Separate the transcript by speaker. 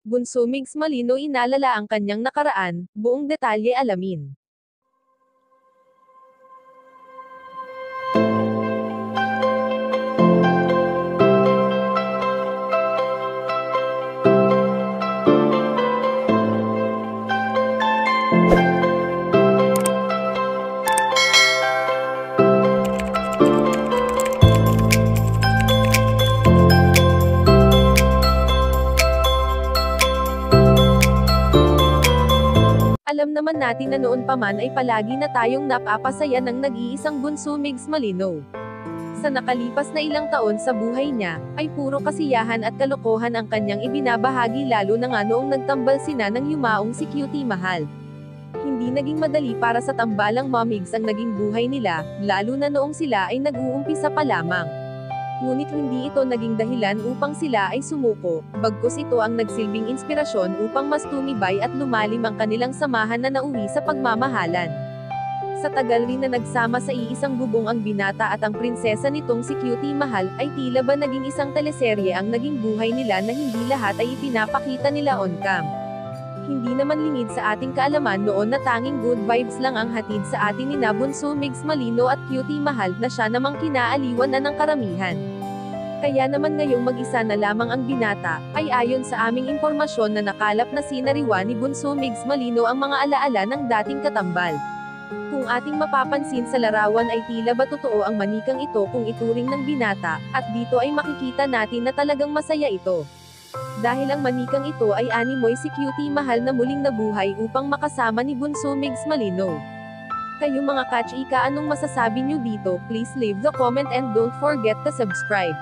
Speaker 1: Bunso Migs Malino inalala ang kanyang nakaraan, buong detalye alamin. Alam naman natin na noon pa man ay palagi na tayong napapasaya ng nag-iisang Bunso Migs Malino. Sa nakalipas na ilang taon sa buhay niya, ay puro kasiyahan at kalokohan ang kanyang ibinabahagi lalo na nga noong nagtambal sina ng yumaong si Cutie Mahal. Hindi naging madali para sa tambalang mamigs ang naging buhay nila, lalo na noong sila ay nag-uumpisa pa lamang. Ngunit hindi ito naging dahilan upang sila ay sumuko, bagkus ito ang nagsilbing inspirasyon upang mas tumibay at lumalim ang kanilang samahan na nauwi sa pagmamahalan. Sa tagal rin na nagsama sa iisang bubong ang binata at ang prinsesa nitong si Cutie Mahal, ay tila ba naging isang teleserye ang naging buhay nila na hindi lahat ay ipinapakita nila on cam. Hindi naman lingid sa ating kaalaman noon na tanging good vibes lang ang hatid sa atin ni Bunso Migs Malino at Cutie Mahal na siya namang kinaaliwan na ng karamihan. Kaya naman ngayong mag-isa na lamang ang binata, ay ayon sa aming impormasyon na nakalap na sinariwa ni Bunso Migs Malino ang mga alaala ng dating katambal. Kung ating mapapansin sa larawan ay tila ba totoo ang manikang ito kung ituring ng binata, at dito ay makikita natin na talagang masaya ito. Dahil ang manikang ito ay animoy si Cutie Mahal na muling nabuhay upang makasama ni Bunso Migs Malino. Kayo mga ka-chika, anong masasabi nyo dito? Please leave the comment and don't forget to subscribe.